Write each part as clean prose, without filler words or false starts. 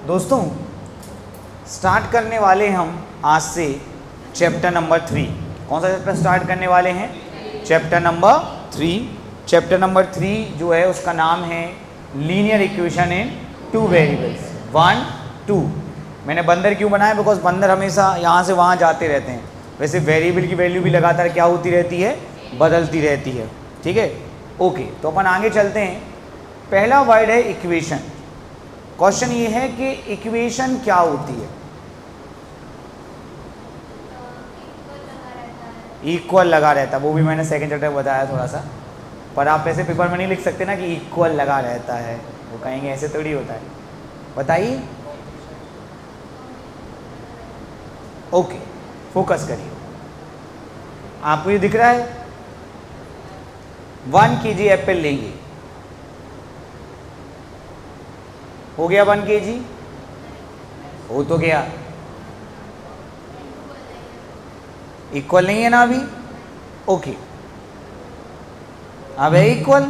दोस्तों स्टार्ट करने वाले हम आज से चैप्टर नंबर 3। कौन सा चैप्टर स्टार्ट करने वाले हैं? Chapter number 3। चैप्टर नंबर 3 जो है उसका नाम है linear equation in two variables 1, 2। मैंने बंदर क्यों बनाया? बिकॉज बंदर हमेशा यहाँ से वहाँ जाते रहते हैं। वैसे वेरिएबल की वैल्यू भी लगातार क्या होती रहती है? बदलती रहती है। ठीक है, ओके। तो अपन आगे चलते हैं। पहला वर्ड है इक्वेशन। क्वेश्चन ये है कि इक्वेशन क्या होती है? इक्वल लगा रहता है, वो भी मैंने सेकंड चैप्टर में बताया थोड़ा सा, पर आप ऐसे पेपर में नहीं लिख सकते ना कि इक्वल लगा रहता है, वो कहेंगे ऐसे थोड़ी होता है। बताइए, ओके, फोकस करिए। आपको ये दिख रहा है 1 kg एप्पल लेंगे, हो गया 1 kg? हो तो गया, इक्वल नहीं है ना अभी? ओके, अब है इक्वल।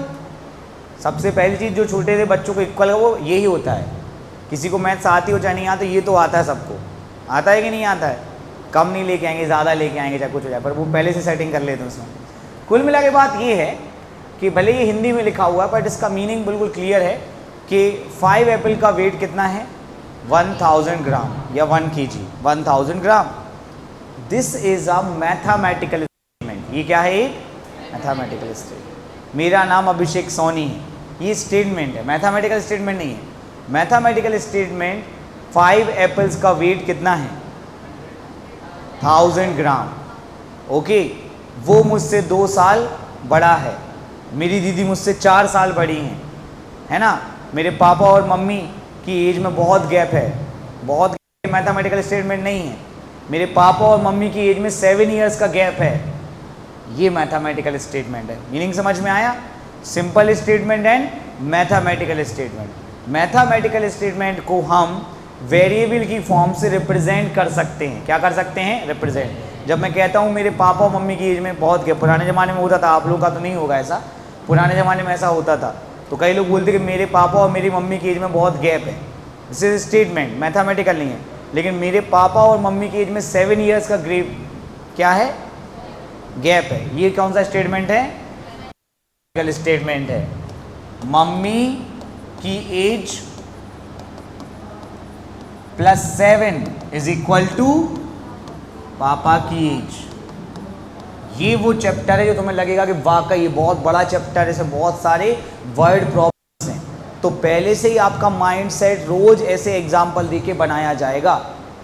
सबसे पहली चीज जो छोटे से बच्चों को इक्वल है वो यही होता है। किसी को मैथ्स आती हो चाहे नहीं आती, ये तो आता है सबको। आता है कि नहीं आता है? कम नहीं लेके आएंगे, ज़्यादा लेके आएंगे, चाहे कुछ हो जाए, पर वो पहले से सेटिंग कर लेते हैं उसमें। कुल मिला के बात ये है कि भले ये हिंदी में लिखा हुआ है बट इसका मीनिंग बिल्कुल क्लियर है कि 5 एप्पल का वेट कितना है? 1000 ग्राम या 1 kg, 1000 gram. This is a mathematical statement. ये क्या है? एक मैथमेटिकल स्टेटमेंट। मेरा नाम अभिषेक सोनी है, ये स्टेटमेंट है, मैथमेटिकल स्टेटमेंट नहीं है। मैथमेटिकल स्टेटमेंट 5 एप्पल्स का वेट कितना है? 1000 ग्राम। ओके, वो मुझसे 2 साल बड़ा है, मेरी दीदी मुझसे 4 साल बड़ी हैं, है ना। मेरे पापा और मम्मी की एज में बहुत गैप है, बहुत मैथमेटिकल स्टेटमेंट नहीं है। मेरे पापा और मम्मी की एज में 7 इयर्स का गैप है, ये मैथमेटिकल स्टेटमेंट है। मीनिंग समझ में आया? Simple statement and mathematical statement. Mathematical statement को हम वेरिएबल की फॉर्म से रिप्रेजेंट कर सकते हैं। क्या कर सकते हैं? रिप्रेजेंट। जब मैं कहता हूँ मेरे पापा और मम्मी की एज में बहुत गैप, पुराने ज़माने में होता था, आप लोगों का तो नहीं होगा ऐसा, पुराने ज़माने में ऐसा होता था, तो कई लोग बोलते कि मेरे पापा और मेरी मम्मी की एज में बहुत गैप है। दिस इज स्टेटमेंट, मैथमेटिकल नहीं है। लेकिन मेरे पापा और मम्मी की एज में 7 इयर्स का क्या है? गैप है। ये कौन सा स्टेटमेंट है? स्टेटमेंट है। मम्मी की as +7 is equal to papa की एज। ये वो चैप्टर है जो तुम्हें लगेगा कि वाकई ये बहुत बड़ा चैप्टर है, इसमें बहुत सारे वर्ड प्रॉब्लम्स हैं। तो पहले से ही आपका माइंड सेट रोज ऐसे एग्जाम्पल देके बनाया जाएगा।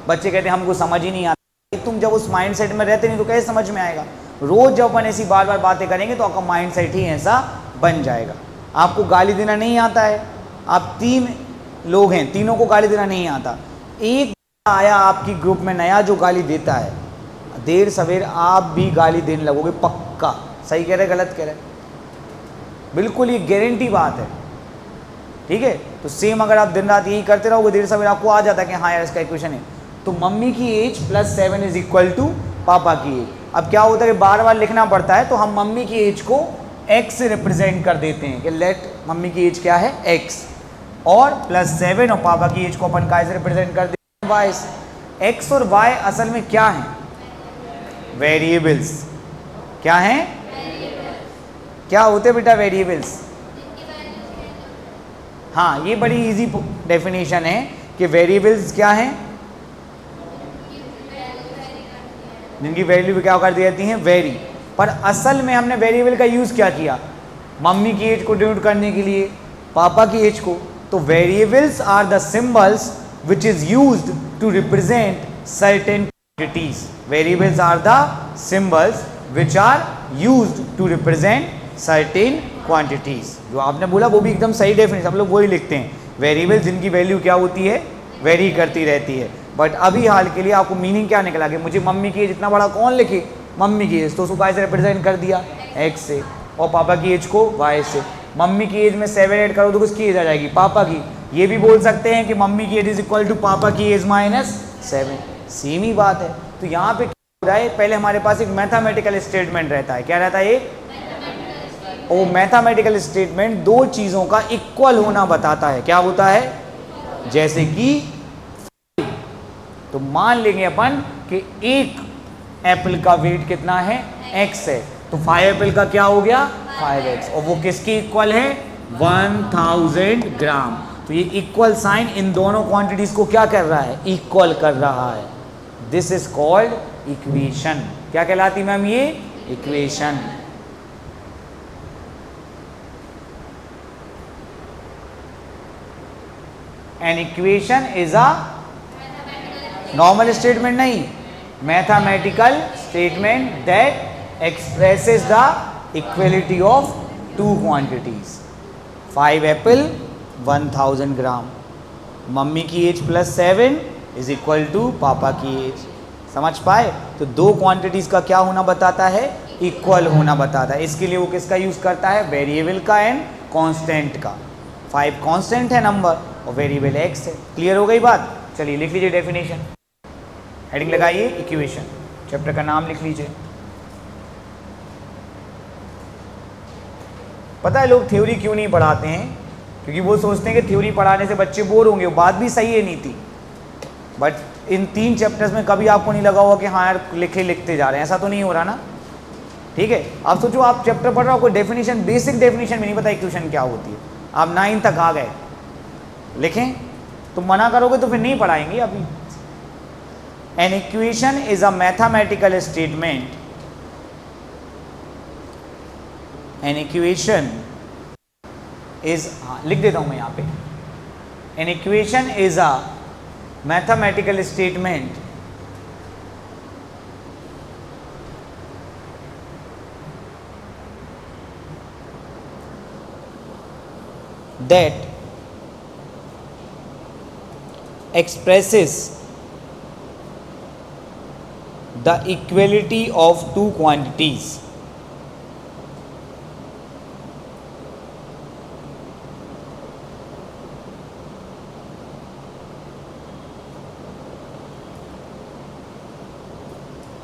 बच्चे कहते हैं हमको समझ ही नहीं आता। तुम जब उस माइंड सेट में रहते नहीं तो कैसे समझ में आएगा? रोज जब अपन ऐसी बार बार बातें करेंगे तो आपका माइंड सेट ही ऐसा बन जाएगा। आपको गाली देना नहीं आता है, आप 3 लोग हैं, तीनों को गाली देना नहीं आता। एक आया आपकी ग्रुप में नया जो गाली देता है, देर सवेर आप भी गाली देने लगोगे, पक्का। सही कह रहे, गलत कह रहे? बिल्कुल, ये गारंटी बात है। ठीक है, तो सेम अगर आप दिन रात यही करते रहोगे, देर सवेर आपको आ जाता है कि हाँ यार इसका इक्वेशन है। तो मम्मी की as +7 is equal to papa की एज। अब क्या होता है कि बार बार लिखना पड़ता है, तो हम मम्मी की एज को x से रिप्रेजेंट कर देते हैं कि लेट मम्मी की एज क्या है? x, और +7 और पापा की एज को अपन काय से रिप्रेजेंट कर देते हैं? y से। x और y असल में क्या है? वेरिएबल्स। क्या हैं? क्या होते बेटा वेरिएबल्स? हाँ, ये बड़ी इजी डेफिनेशन है कि वेरिएबल्स क्या हैं? जिनकी वैल्यू क्या कर दी जाती है? वेरी। पर असल में हमने वेरिएबल का यूज क्या किया? मम्मी की एज को डिनोट करने के लिए, पापा की एज को। तो variables are the symbols which is used to represent certain quantities. Variables are the symbols which are used to represent certain quantities. जो आपने बोला वो भी एकदम सही डेफिनेशन, सब लोग वही लिखते हैं। वेरिएबल जिनकी वैल्यू क्या होती है? वेरी करती रहती है। बट अभी हाल के लिए आपको मीनिंग क्या निकला कि मुझे मम्मी की एज इतना बड़ा कौन लिखे? मम्मी की एज, तो उसको y से रिप्रेजेंट कर दिया x से, और पापा की एज को y से। मम्मी की एज में 7 ऐड करो तो किसकी एज आ जाएगी? पापा की। ये भी बोल सकते हैं कि मम्मी की as is equal to papa की एज -7। सेम ही बात है। तो यहाँ पे क्या हो रहा है? पहले हमारे पास एक मैथमेटिकल स्टेटमेंट रहता है। क्या रहता है? एक वो मैथमेटिकल स्टेटमेंट 2 चीज़ों का इक्वल होना बताता है। क्या होता है? जैसे कि तो मान लेंगे अपन कि एक एप्पल का वेट कितना है, x है, तो 5 एप्पल का क्या हो गया, 5x, और वो किसके इक्वल है, 1000 ग्राम। तो ये इक्वल साइन इन दोनों क्वांटिटीज को क्या कर रहा है, इक्वल कर रहा है। This is called equation. क्या कहलाती मैम ये, equation. An equation is a normal statement नहीं, mathematical statement that expresses the equality of two quantities. 5 apple 1000 gram, mummy की age plus 7 is equal to papa की as. समझ पाए? तो दो क्वांटिटीज का क्या होना बताता है, इक्वल होना बताता है। इसके लिए वो किसका यूज करता है, वेरिएबल का एंड कांस्टेंट का। 5 कांस्टेंट है नंबर और वेरिएबल x है। क्लियर हो गई बात? चलिए लिख लीजिए डेफिनेशन, हेडिंग लगाइए इक्वेशन, चैप्टर का नाम लिख लीजिए। पता है लोग थ्योरी क्यों नहीं पढ़ाते हैं, क्योंकि वो सोचते हैं कि थ्योरी पढ़ाने से बच्चे बोर होंगे। वो बात भी सही है नीति, बट इन 3 चैप्टर्स में कभी आपको नहीं लगा होगा कि हाँ यार लिखते जा रहे हैं, ऐसा तो नहीं हो रहा ना। ठीक है, आप सोचो आप चैप्टर पढ़ रहे हो, कोई डेफिनेशन, बेसिक डेफिनेशन भी नहीं पता इक्वेशन क्या होती है, आप 9 तक आ गए, लिखें तो मना करोगे तो फिर नहीं पढ़ाएंगे अभी। N equation is a mathematical statement, N equation is, लिख देता हूं मैं यहां पे, N equation is a mathematical statement that expresses the equality of two quantities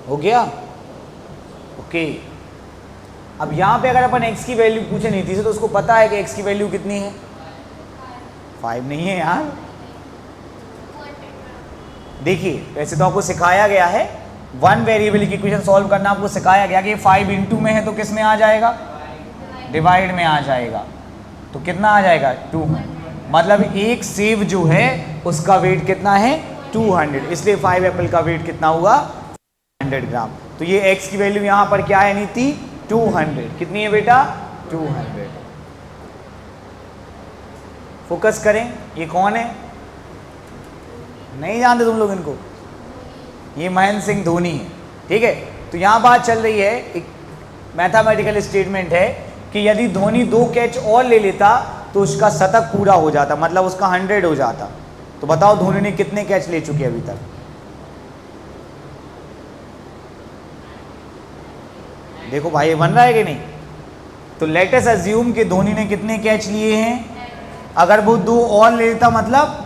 हो गया? ओके। अब यहां पे अगर अपन x की वैल्यू पूछे नीति से तो उसको पता है कि x की वैल्यू कितनी है, 5 नहीं है यार। देखिए वैसे तो आपको सिखाया गया है, वन वेरिएबल की इक्वेशन सॉल्व करना आपको सिखाया गया कि 5 इंटू में है तो किस में आ जाएगा, डिवाइड में आ जाएगा। तो कितना आ जाएगा, 2, मतलब एक सेव जो है उसका वेट कितना है, 200, इसलिए 5 एप्पल का वेट कितना हुआ, 100 ग्राम। तो ये x की वैल्यू यहां पर क्या है नीति, 200। कितनी है बेटा, 200। फोकस करें, ये कौन है, नहीं जानते तुम लोग इनको, ये महेंद्र सिंह धोनी है। ठीक है, तो यहां बात चल रही है, एक मैथमेटिकल स्टेटमेंट है कि यदि धोनी 2 कैच और ले लेता तो उसका शतक पूरा हो जाता, मतलब उसका 100 हो जाता। तो बताओ धोनी ने कितने कैच ले चुके अभी तक, देखो भाई बन रहा है कि नहीं। तो लेट अस अज्यूम कि धोनी ने कितने कैच लिए हैं, अगर वो 2 और ले लेता मतलब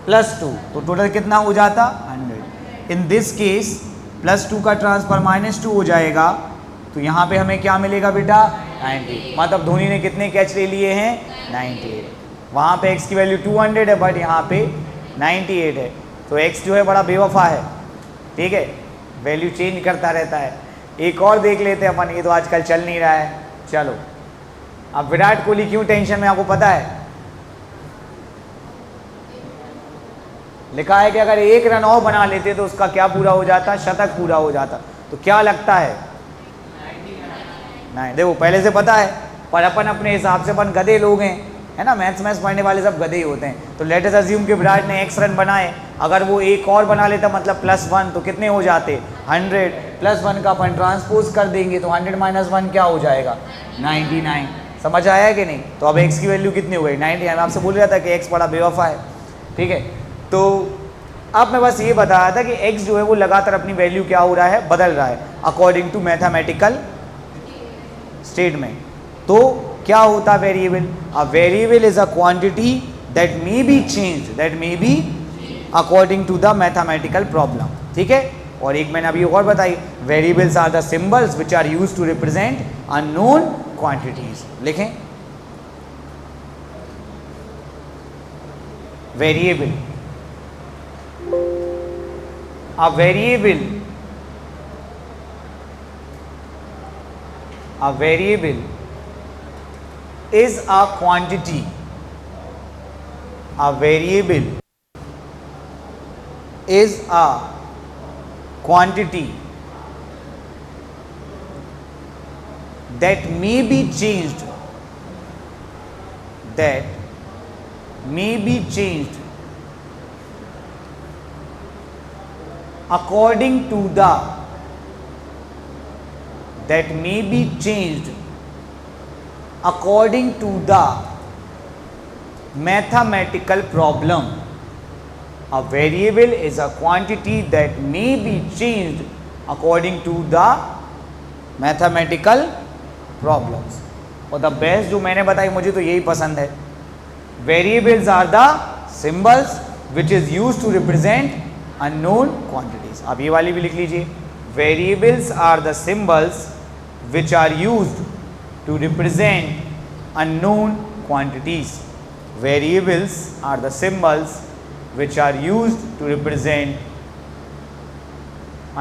+2, तो टोटल कितना हो जाता, 100। इन दिस केस +2 का ट्रांसफर -2 हो जाएगा, तो यहाँ पे हमें क्या मिलेगा बेटा, 90। मतलब धोनी ने कितने कैच ले लिए हैं, 98। वहाँ पे x की वैल्यू 200 है बट यहाँ पे 98 है। तो x जो है बड़ा बेवफा है, ठीक है, वैल्यू चेंज करता रहता है। एक और देख लेते हैं अपन, ये तो आजकल चल नहीं रहा है। चलो, अब विराट कोहली क्यों टेंशन में, आपको पता है? लिखा है कि अगर 1 रन और बना लेते तो उसका क्या पूरा हो जाता, शतक पूरा हो जाता। तो क्या लगता है, नहीं, देखो पहले से पता है, पर अपन अपने हिसाब से, अपन गधे लोग हैं, है ना, मैथ्स पढ़ने वाले सब गधे ही होते हैं। तो लेट अस अज्यूम कि विराट ने x रन बनाए, अगर वो 1 और बना लेता मतलब +1, तो कितने हो जाते, 100। +1 का अपन ट्रांसपोज कर देंगे तो 100 - 1 क्या हो जाएगा, 99। समझ आया कि नहीं? तो अब x की वैल्यू कितनी हो गई, 90। मैं आपसे बोल रहा था कि x बड़ा बेवफा है, ठीक है। तो अब मैं बस ये बता रहा था कि x जो है वो लगातार अपनी वैल्यू क्या हो रहा है, बदल रहा है अकॉर्डिंग टू मैथमेटिकल स्टेटमेंट। तो क्या होता variable, a variable is a quantity that may be change according to the mathematical problem, ठीक है। और एक मैंने अभी और बताई, variables are the symbols which are used to represent unknown quantities. लिखें, variable a variable is a quantity. A variable is a quantity that may be changed, according to the mathematical problem. A variable is a quantity that may be changed according to the mathematical problems. और the best जो मैंने बताई मुझे तो यही पसंद है. Variables are the symbols which is used to represent unknown quantities. आप ये वाली भी लिख लीजिए. Variables are the symbols which are used to represent unknown quantities. Variables are the symbols which are used to represent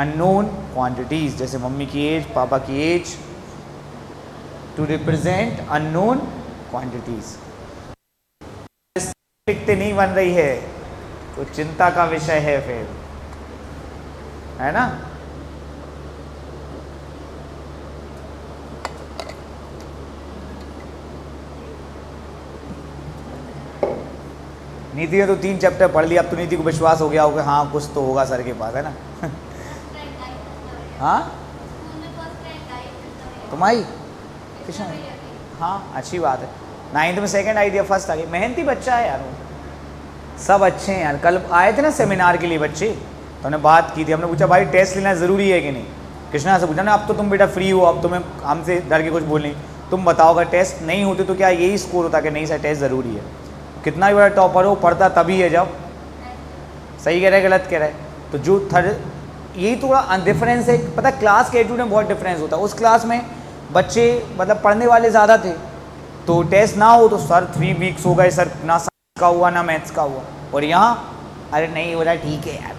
unknown quantities. जैसे मम्मी की age, पापा की age, to represent unknown quantities. लिखते नहीं बन रही है तो चिंता का विषय है फिर, है ना. नीति ने तो 3 चैप्टर पढ़ लिया. अब तो नीति को विश्वास हो गया होगा हाँ कुछ तो होगा सर के पास, है ना. हाँ तुम्हारी कृष्ण, हाँ अच्छी बात है. 9th में सेकंड आई थी, फर्स्ट आ गई. मेहनती बच्चा है यार वो. सब अच्छे हैं यार. कल आए थे ना सेमिनार के लिए बच्चे, तो हमने बात की थी. हमने पूछा भाई टेस्ट लेना ज़रूरी है कि नहीं. कृष्णा से पूछा ना अब तो तुम बेटा फ्री हो, अब तुम्हें हमसे डर के कुछ बोलनी. तुम बताओ अगर टेस्ट नहीं होते तो क्या यही स्कोर होता कि नहीं सर टेस्ट ज़रूरी है. कितना भी बड़ा टॉपर हो पढ़ता तभी है जब. सही कह रहे गलत कह रहे. तो जो यही थोड़ा डिफरेंस है. पता क्लास के एटीट्यूड में बहुत डिफरेंस होता है. उस क्लास में बच्चे मतलब पढ़ने वाले ज़्यादा थे, तो टेस्ट ना हो तो सर 3 वीक्स हो गए सर, ना साइंस का हुआ ना मैथ्स का हुआ. और यहाँ अरे नहीं हो रहा ठीक है यार,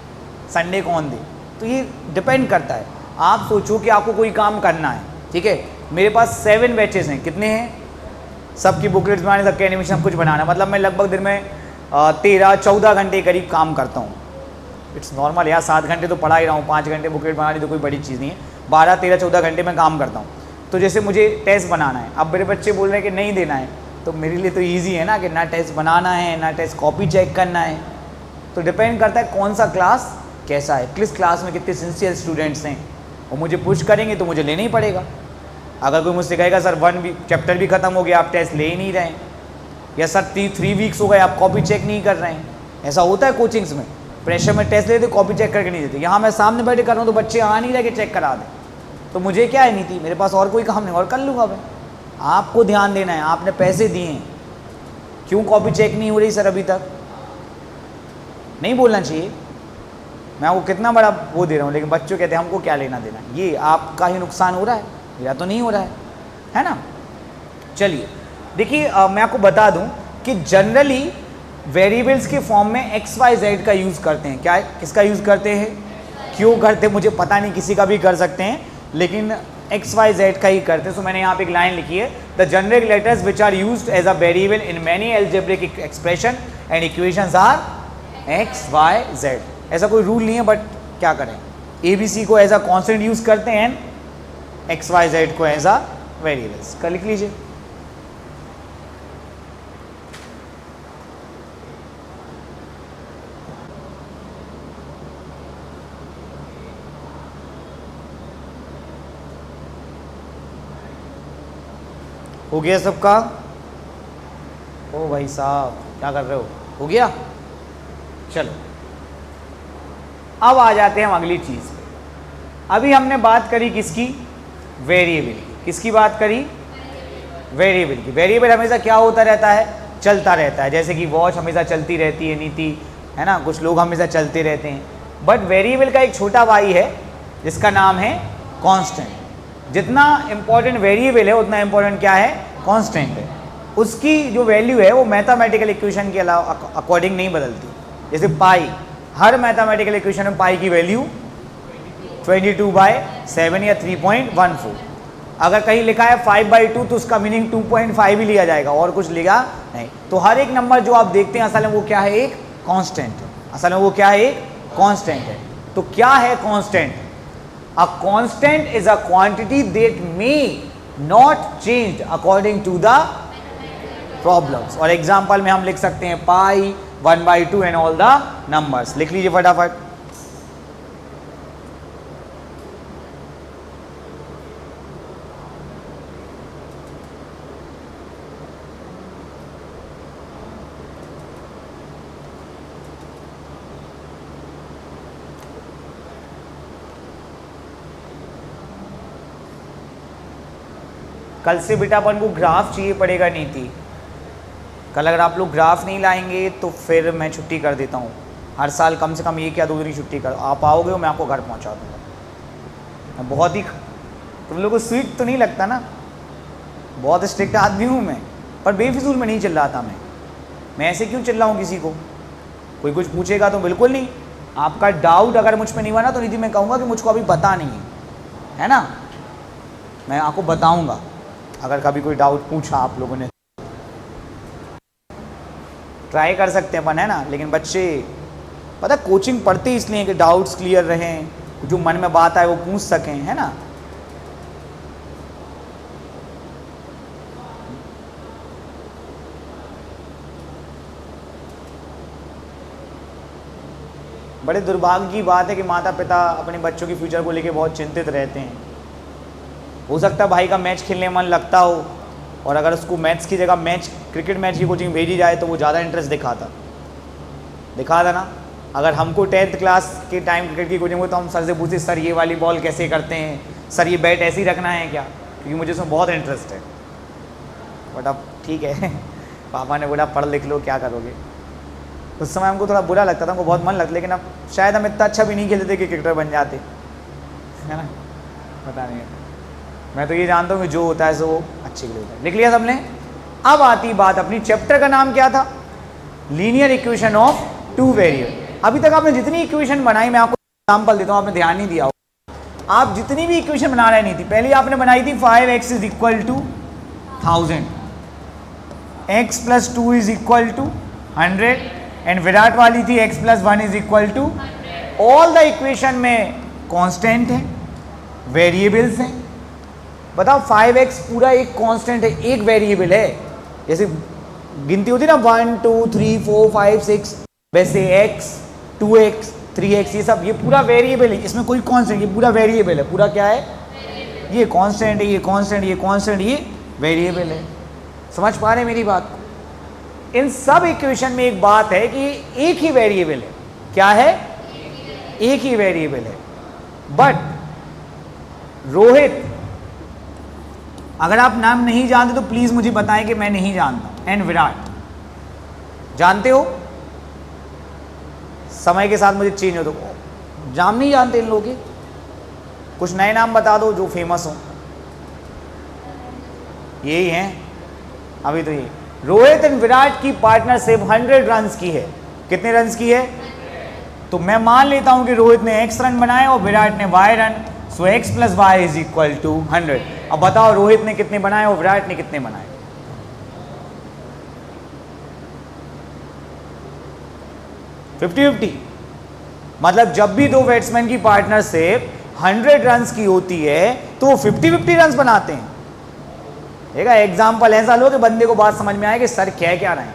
संडे कौन दे. तो ये डिपेंड करता है. आप सोचो कि आपको कोई काम करना है, ठीक है. मेरे पास 7 बैचेस हैं. कितने हैं? सबकी बुकलेट्स बनाने, सबके एनिमेशन सब कुछ बनाना. मतलब मैं लगभग दिन में 13-14 घंटे करीब काम करता हूँ. इट्स नॉर्मल यार. 7 घंटे तो पढ़ा ही रहा हूँ, 5 घंटे बुकलेट बनानी तो कोई बड़ी चीज़ नहीं है. 12-13-14 घंटे में काम करता हूँ. तो जैसे मुझे टेस्ट बनाना है, अब मेरे बच्चे बोल रहे हैं कि नहीं देना है, तो मेरे लिए तो ईजी है ना कि ना टेस्ट बनाना है ना टेस्ट कॉपी चेक करना है. तो डिपेंड करता है कौन सा क्लास कैसा है, किस क्लास में कितने सिंसियर स्टूडेंट्स हैं. और मुझे पुश करेंगे तो मुझे लेना ही पड़ेगा. अगर कोई मुझसे कहेगा सर 1 वीक चैप्टर भी खत्म हो गया आप टेस्ट ले ही नहीं रहे हैं, या सर 3 वीक्स हो गए आप कॉपी चेक नहीं कर रहे हैं. ऐसा होता है कोचिंग्स में. प्रेशर में टेस्ट लेते कॉपी चेक करके नहीं देते. यहाँ मैं सामने बैठे कर रहा हूँ तो बच्चे आ नहीं रहे कि चेक करा दें. तो मुझे क्या है नीति, मेरे पास और कोई काम नहीं और कर लूँगा मैं. आपको ध्यान देना है, आपने पैसे दिए हैं. क्यों कॉपी चेक नहीं हो रही सर अभी तक? नहीं बोलना चाहिए. मैं आपको कितना बड़ा वो दे रहा हूँ, लेकिन बच्चों कहते हैं हमको क्या लेना देना. ये आपका ही नुकसान हो रहा है, मेरा तो नहीं हो रहा है ना. चलिए देखिए मैं आपको बता दूं कि जनरली वेरिएबल्स के फॉर्म में एक्स वाई जेड का यूज़ करते हैं. क्या है? किसका यूज़ करते हैं? क्यों करते हैं मुझे पता नहीं, किसी का भी कर सकते हैं, लेकिन एक्स वाई जेड का ही करते हैं. सो मैंने यहाँ पे एक लाइन लिखी है, the generic letters which are used as a variable in many algebraic expression and equations are x y z. ऐसा कोई रूल नहीं है, बट क्या करें, ए बी सी को एज अ कॉन्स्टेंट यूज़ करते हैं, एक्स वाई जेड को एज अ वेरिएबल्स का लिख लीजिए. हो गया सबका? ओ भाई साहब क्या कर रहे हो गया? चलो अब आ जाते हैं हम अगली चीज़ पे. अभी हमने बात करी किसकी? वेरिएबल की. किसकी बात करी? वेरिएबल की. वेरिएबल हमेशा क्या होता रहता है? चलता रहता है. जैसे कि वॉच हमेशा चलती रहती है नीति, है ना. कुछ लोग हमेशा चलते रहते हैं. बट वेरिएबल का एक छोटा भाई है जिसका नाम है कांस्टेंट. जितना इंपॉर्टेंट वेरिएबल है उतना इंपॉर्टेंट क्या है? कांस्टेंट है. उसकी जो वैल्यू है वो मैथमेटिकल इक्वेशन के अलावा अकॉर्डिंग नहीं बदलती. जैसे पाई हर मैथमेटिकल इक्वेशन में पाई की वैल्यू 22/7 या 3.14। अगर कहीं लिखा है 5/2 तो उसका मीनिंग 2.5 ही लिया जाएगा और कुछ लिखा नहीं। तो हर एक नंबर जो आप देखते हैं असल में वो क्या है, एक कांस्टेंट है। असल में वो क्या है, एक कांस्टेंट है। तो क्या है constant? A constant is a quantity that may not change according to the problems. और एग्जांपल में हम लिख सकते हैं pi, 1/2 and all the numbers. लिख लीजिए फटाफट। कल से बेटा अपन को ग्राफ चाहिए पड़ेगा नीति। कल अगर आप लोग ग्राफ नहीं लाएंगे तो फिर मैं छुट्टी कर देता हूँ। हर साल कम से कम 1 या 2 दिन की छुट्टी कर। आप आओगे मैं आपको घर पहुँचा दूँगा। मैं बहुत ही, तुम लोगों को स्वीट तो नहीं लगता ना, बहुत स्ट्रिक्ट आदमी हूँ मैं, पर बेफिजूल में नहीं चिल्लाता मैं ऐसे क्यों चिल्लाऊँ किसी को? कोई कुछ पूछेगा तो बिल्कुल नहीं। आपका डाउट अगर मुझ पर नहीं बना तो निधि मैं कहूँगा कि मुझको अभी पता नहीं है ना, मैं आपको बताऊँगा अगर कभी कोई डाउट पूछा आप लोगों ने। ट्राई कर सकते हैं अपन, है ना। लेकिन बच्चे पता कोचिंग पढ़ते इसलिए कि डाउट्स क्लियर रहें, जो मन में बात आए वो पूछ सकें, है ना। बड़े दुर्भाग्य की बात है कि माता पिता अपने बच्चों के फ्यूचर को लेके बहुत चिंतित रहते हैं। हो सकता है भाई का मैच खेलने में मन लगता हो और अगर उसको मैथ्स की जगह क्रिकेट मैच की कोचिंग भेजी जाए तो वो ज़्यादा इंटरेस्ट दिखाता ना। अगर हमको 10th क्लास के टाइम क्रिकेट की कोचिंग हो तो हम सर से पूछते सर ये वाली बॉल कैसे करते हैं, सर ये बैट ऐसे ही रखना है क्या, क्योंकि मुझे उसमें बहुत इंटरेस्ट है। बट अब ठीक है पापा ने बोला पढ़ लिख लो, क्या करोगे। उस समय हमको थोड़ा बुरा लगता था, हमको बहुत मन लगता, लेकिन अब शायद हम इतना अच्छा भी नहीं खेलते थे कि क्रिकेटर बन जाते, है ना। पता नहीं है, मैं तो ये जानता हूँ कि जो होता है सो अच्छे के लिए होता है। लिख लिया सबने। अब आती बात, अपनी चैप्टर का नाम क्या था? Linear equation of 2 variable. अभी तक आपने जितनी इक्वेशन बनाई, मैं आपको एग्जाम्पल देता हूँ, आपने ध्यान नहीं दिया हो। आप जितनी भी इक्वेशन बना रहे नहीं थी, पहले आपने बनाई थी 5x = 1000, x + 2 = 100 एंड विराट वाली थी x + 1 = ऑल द इक्वेशन में कांस्टेंट है, वेरिएबल्स हैं। बताओ 5x पूरा एक कांस्टेंट है, एक वेरिएबल है। जैसे गिनती होती है ना 1 2 3 4 5 6, वैसे x 2x 3x ये सब, ये पूरा वेरिएबल है, इसमें कोई कांस्टेंट, ये पूरा वेरिएबल है। पूरा क्या है? ये कांस्टेंट है, ये कांस्टेंट, ये कांस्टेंट, ये वेरिएबल है। समझ पा रहे मेरी बात? इन सब इक्वेशन में एक बात है कि एक ही वेरिएबल है। क्या है? एक ही वेरिएबल है। बट रोहित, अगर आप नाम नहीं जानते तो प्लीज मुझे बताएं कि मैं नहीं जानता। एंड विराट जानते हो? समय के साथ मुझे चेंज हो तो नाम नहीं जानते इन लोगों के। कुछ नए नाम बता दो जो फेमस हो। यही हैं अभी तो। ये रोहित एंड विराट की पार्टनरशिप 100 रन्स की है। कितने रन्स की है? तो मैं मान लेता हूं कि रोहित ने x रन बनाए और विराट ने y रन, सो x + y = 100। अब बताओ रोहित ने कितने बनाए और विराट ने कितने बनाए? 50-50। मतलब जब भी दो बैट्समैन की पार्टनरशिप 100 रन्स की होती है तो वो 50-50 रन्स बनाते हैं। ठीक है, एग्जाम्पल ऐसा लो कि बंदे को बात समझ में आए कि सर क्या रहे हैं।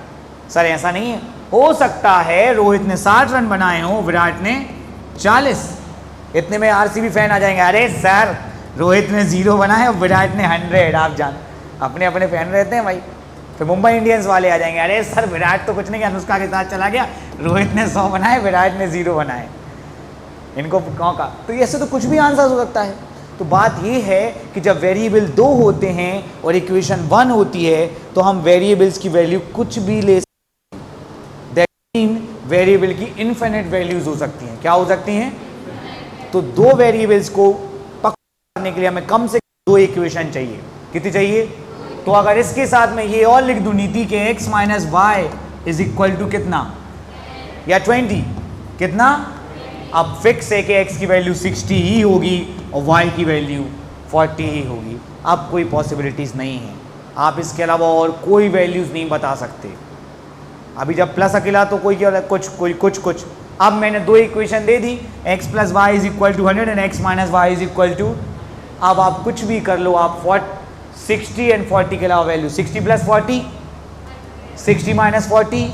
सर ऐसा नहीं है, हो सकता है रोहित ने 60 रन बनाए हो, विराट ने 40। इतने में आरसीबी फैन आ जाएंगे, अरे सर रोहित ने 0 बनाए और विराट ने 100। आप जान, अपने अपने फैन रहते हैं भाई। फिर मुंबई इंडियंस वाले आ जाएंगे, अरे सर विराट तो कुछ नहीं किया, अनुष्का के साथ चला गया, रोहित ने 100 बनाए, विराट ने 0 बनाए। इनको कौन का? तो ऐसे तो कुछ भी आंसर हो सकता है। तो बात ये है कि जब वेरिएबल 2 होते हैं और इक्वेशन 1 होती है तो हम वेरिएबल्स की वैल्यू कुछ भी ले सकते हैं। दैट मीन वेरिएबल की इनफिनिट वैल्यूज हो सकती हैं। क्या हो सकती हैं? तो 2 वेरिएबल्स को पकड़ करने के लिए हमें कम से कम 2 इक्वेशन चाहिए। कितनी चाहिए? तो अगर इसके साथ में ये और लिख दूं नीति के x - y = कितना या 20, कितना? अब फिक्स है कि x की वैल्यू 60 ही होगी और y की वैल्यू 40 ही होगी। अब कोई पॉसिबिलिटीज़ नहीं है, आप इसके अलावा और कोई वैल्यूज़ नहीं बता सकते। अभी जब प्लस अकेला तो कोई क्या कुछ। अब मैंने दो इक्वेशन दे दी, x plus y is equal to 100 and x minus y is equal to, अब आप कुछ भी कर लो, आप 60 एंड 40 के अलावा वैल्यू 60 प्लस 40, 60 माइनस 40,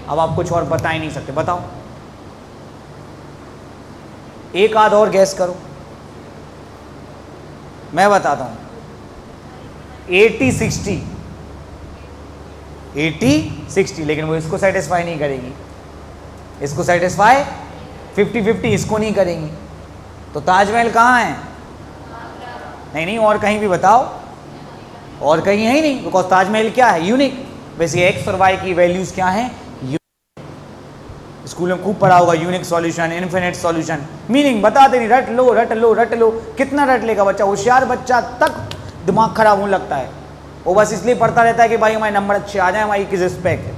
अब आप कुछ और बता ही नहीं सकते। बताओ, एक आध और गैस करो, मैं बताता हूं। 80 60, 80 60, लेकिन वो इसको सेटिस्फाई नहीं करेगी, इसको सेटिस्फाई 50 50 इसको नहीं करेंगी। तो ताजमहल कहाँ है? नहीं, और कहीं भी बताओ, और कहीं है ही नहीं, बिकॉज ताजमहल क्या है? यूनिक। वैसे एक्स और वाई की वैल्यूज क्या हैं? स्कूल में खूब पढ़ा होगा, unique solution, infinite solution, meaning बताते नहीं, रट लो। कितना रट लेगा बच्चा? होशियार बच्चा तक दिमाग खराब होने लगता है, वो बस इसलिए पढ़ता रहता है कि भाई हमारे नंबर अच्छे आ जाए, हमारी की रिस्पेक्ट है।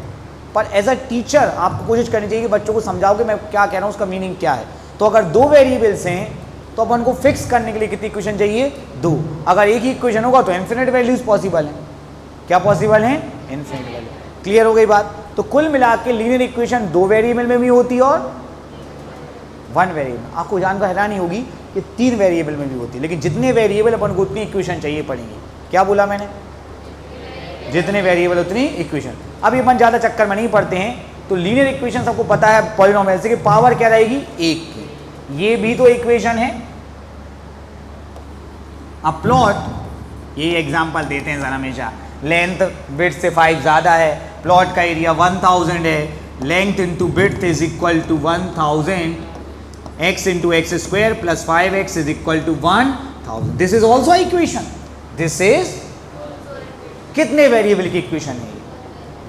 पर एज अ टीचर आपको कोशिश करनी चाहिए कि बच्चों को समझाओ कि मैं क्या कह रहा हूँ, उसका मीनिंग क्या है। तो अगर दो वेरिएबल्स हैं तो अपन को फिक्स करने के लिए कितनी इक्वेशन चाहिए? दो। अगर एक ही इक्वेशन होगा तो इन्फिनिट वैल्यूज पॉसिबल हैं। क्या पॉसिबल हैं? Infinite value. क्लियर हो गई बात? तो कुल मिला के लीनियर इक्वेशन दो वेरिएबल में भी होती है और वन वेरिएबल। आपको जानकर हैरानी होगी कि तीन वेरिएबल में भी होती है, लेकिन जितने वेरिएबल अपन को उतनी इक्वेशन चाहिए पड़ेंगी। क्या बोला मैंने? जितने वेरिएबल उतनी इक्वेशन। अब ये अपन ज़्यादा चक्कर में नहीं पड़ते हैं। तो लीनियर इक्वेशन सबको पता है पॉलिनोमियल से कि पावर क्या रहेगी? एक की। ये भी तो इक्वेशन है। अब प्लॉट, ये एग्जांपल देते हैं जरा हमेशा, लेंथ विड्थ से 5 ज़्यादा है, प्लॉट का एरिया 1000 है, length into width is equal to 1000, x into x square plus 5x is equal to 1000। This is also equation. This is कितने वेरिएबल की इक्वेशन है?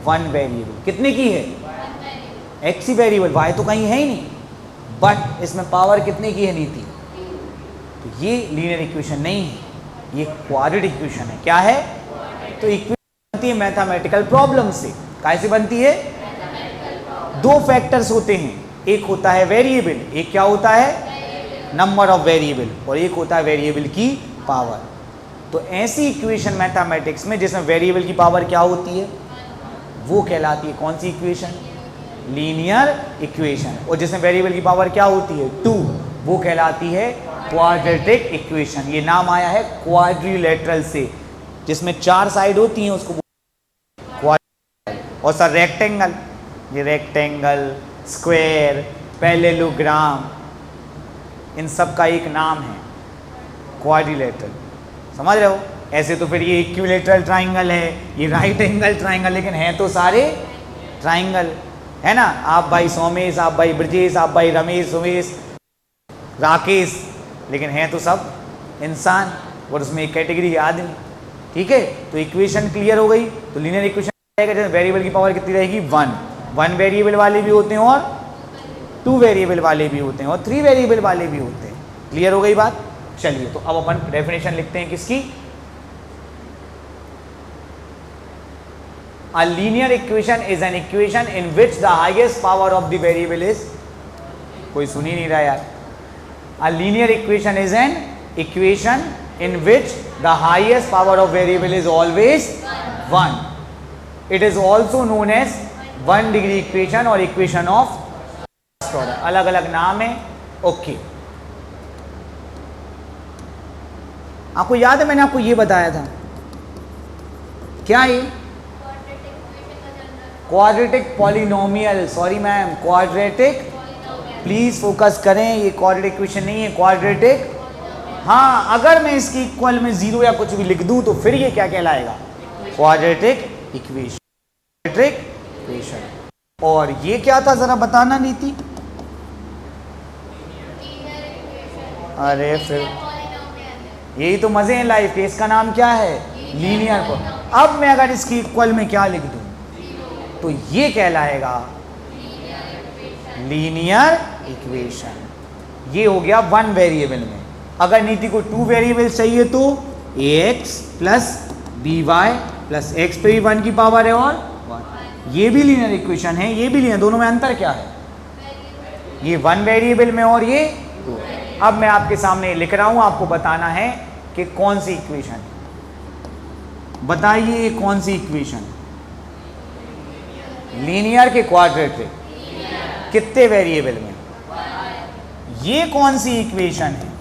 One variable. कितने की है? x ही वेरिएबल, y तो कहीं है ही नहीं, बट इसमें पावर कितने की है? नीति। तो ये लीनियर इक्वेशन नहीं है, ये क्वाड्रेटिक इक्वेशन है। क्या है? तो इक्वेशन बनती है मैथमेटिकल प्रॉब्लम से। कैसे बनती है? दो फैक्टर्स होते हैं, एक होता है वेरिएबल, एक क्या होता है? नंबर ऑफ वेरिएबल, और एक होता है वेरिएबल की पावर। तो ऐसी इक्वेशन मैथमेटिक्स में जिसमें वेरिएबल की पावर क्या होती है, वो कहलाती है कौन सी इक्वेशन? Linear equation. और जिसमें वेरिएबल की पावर क्या होती है? 2, वो कहलाती है क्वाड्रेटिक इक्वेशन। ये नाम आया है क्वाड्रिलेटरल से, जिसमें 4 साइड होती हैं उसको क्वाड्रिलेटरल। और सर रेक्टेंगल, ये रेक्टेंगल, स्क्वायर, पैरेललोग्राम, इन सब का एक नाम है क्वाड्रिलेटरल। समझ रहे हो? ऐसे तो फिर ये इक्विलेटरल ट्राइंगल है, ये राइट एंगल ट्राइंगल, लेकिन हैं तो सारे ट्राइंगल, है ना? आप भाई सोमेश, आप भाई ब्रजेश, आप भाई रमेश, सुमेश, राकेश, लेकिन हैं तो सब इंसान, और उसमें एक कैटेगरी आदमी। ठीक है? तो इक्वेशन क्लियर हो गई। तो लीनियर इक्वेशन रहेगा, वेरिएबल की पावर कितनी रहेगी? 1। 1 वेरिएबल वाले भी होते हैं और 2 वेरिएबल वाले भी होते हैं और 3 वेरिएबल वाले भी होते हैं। क्लियर हो गई बात? चलिए, तो अब अपन डेफिनेशन लिखते हैं किसकी? A linear equation is an equation in which the highest power of the variable is, कोई सुन ही नहीं रहा यार। A linear equation is an equation in which the highest power of variable is always 1. It is also known as 1 degree equation और equation of first order। अलग अलग नाम है। Okay, आपको याद है मैंने आपको ये बताया था, क्या ये? Quadratic polynomial. Sorry ma'am, quadratic, please focus करें, ये क्वाड्रेटिक इक्वेशन नहीं है, क्वाड्रेटिक। हाँ, अगर मैं इसकी इक्वल में 0 या कुछ भी लिख दूं तो फिर ये क्या कहलाएगा? Quadratic equation. Quadratic equation. और ये क्या था जरा बताना नीति? अरे फिर यही तो मजे हैं लाइफ के। इसका नाम क्या है? लीनियर। अब मैं अगर इसकी इक्वल में क्या लिख दूं तो ये कहलाएगा लीनियर इक्वेशन। ये हो गया 1 वेरिएबल में। अगर नीति को 2 वेरिएबल चाहिए तो ax plus by plus x पे भी 1 की पावर है और 1। ये भी लीनियर इक्वेशन है, ये भी लीनियर। दोनों में अंतर क्या है? ये 1 वेरिएबल में और ये 2। अब मैं आपके सामने लिख रहा हूं, आपको बताना है कि कौन सी इक्वेशन। बताइए ये कौन सी इक्वेशन, लीनियर के क्वाड्रेटिक, कितने वेरिएबल में, ये कौन सी इक्वेशन है?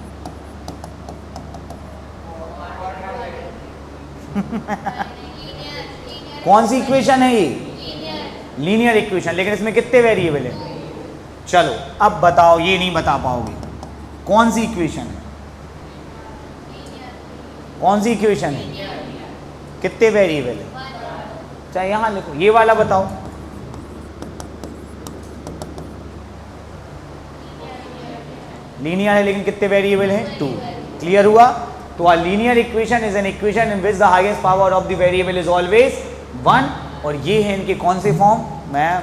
कौन सी इक्वेशन है ये? लीनियर इक्वेशन, लेकिन इसमें कितने वेरिएबल है? चलो अब बताओ, ये नहीं बता पाओगे, कौन सी इक्वेशन है? कौन सी इक्वेशन है? कितने वेरिएबल है? चाहे यहां लिखो, ये वाला बताओ। लीनियर है लेकिन कितने वेरिएबल है? 2। क्लियर हुआ? तो a linear equation is an equation in which the highest power of the variable is always 1। और ये है इनके कौन से फॉर्म? मैं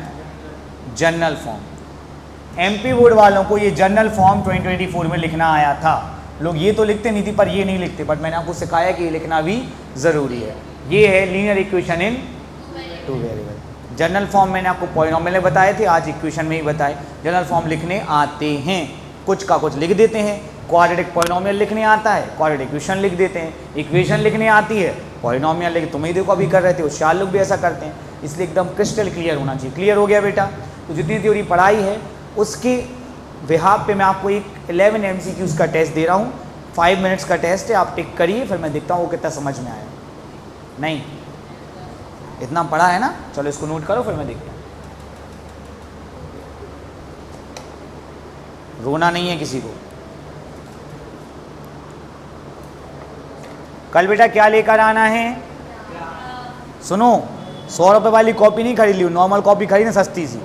जनरल फॉर्म। एमपी बोर्ड वालों को ये जनरल फॉर्म 2024 में लिखना आया था। लोग ये तो लिखते नहीं थी, पर ये नहीं लिखते, बट मैंने आपको सिखाया कि ये लिखना भी ज़रूरी है। ये है linear equation in 2 variable. General form मैंने आपको पॉलिनोमियल में बताए थे, आज इक्वेशन में ही बताए। जनरल फॉर्म लिखने आते हैं, कुछ का कुछ लिख देते हैं। क्वाड्रेटिक पॉलिनोमियल लिखने आता है, क्वाड्रेटिक इक्वेशन लिख देते हैं। इक्वेशन लिखने आती है, पॉलिनोमियल, लेकिन तुम ही देखो अभी कर रहे थे, होशियार लोग भी ऐसा करते हैं। इसलिए एकदम क्रिस्टल क्लियर होना चाहिए। क्लियर हो गया बेटा? तो जितनी थ्योरी पढ़ाई है उसके बिहाफ पे मैं आपको एक 11 MCQs का टेस्ट दे रहा हूँ। 5 मिनट्स का टेस्ट है, आप टिक करिए, फिर मैं देखता हूँ वो कितना समझ में आया। नहीं इतना पढ़ा है ना? चलो इसको नोट करो, फिर मैं देखता हूँ। रोना नहीं है किसी को। कल बेटा क्या लेकर आना है? सुनो, 100 रुपये वाली कॉपी नहीं खरीद ली, नॉर्मल कॉपी खरीदना, सस्ती सी,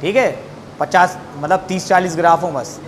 ठीक है? 50 मतलब 30-40 ग्राफ हो बस।